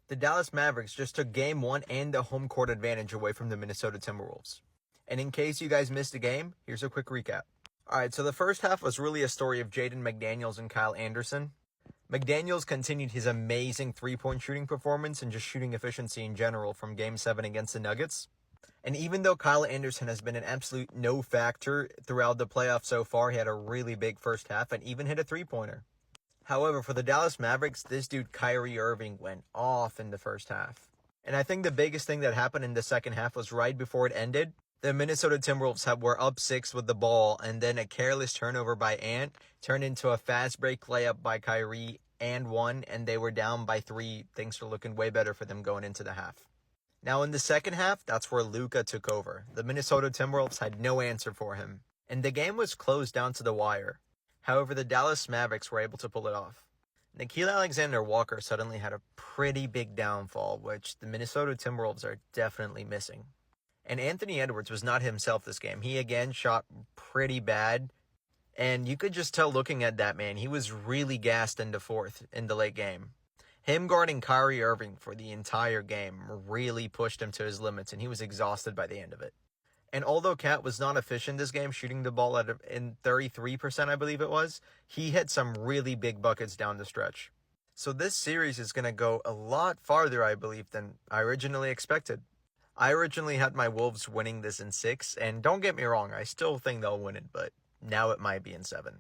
The Dallas Mavericks just took Game 1 and the home court advantage away from the Minnesota Timberwolves. And in case you guys missed the game, here's a quick recap. Alright, so the first half was really a story of Jaden McDaniels and Kyle Anderson. McDaniels continued his amazing three-point shooting performance and just shooting efficiency in general from Game 7 against the Nuggets. And even though Kyle Anderson has been an absolute no factor throughout the playoffs so far, he had a really big first half and even hit a three-pointer. However, for the Dallas Mavericks, this dude Kyrie Irving went off in the first half. And I think the biggest thing that happened in the second half was right before it ended. The Minnesota Timberwolves were up 6 with the ball, and then a careless turnover by Ant turned into a fast break layup by Kyrie and 1, and they were down by 3. Things were looking way better for them going into the half. Now in the second half, that's where Luka took over. The Minnesota Timberwolves had no answer for him, and the game was closed down to the wire. However, the Dallas Mavericks were able to pull it off. Nickeil Alexander-Walker suddenly had a pretty big downfall, which the Minnesota Timberwolves are definitely missing. And Anthony Edwards was not himself this game. He again shot pretty bad, and you could just tell looking at that man, he was really gassed in the fourth, in the late game. Him guarding Kyrie Irving for the entire game really pushed him to his limits, and he was exhausted by the end of it. And although Cat was not efficient this game, shooting the ball in 33%, I believe it was, he hit some really big buckets down the stretch. So this series is going to go a lot farther, I believe, than I originally expected. I originally had my Wolves winning this in 6, and don't get me wrong, I still think they'll win it, but now it might be in 7.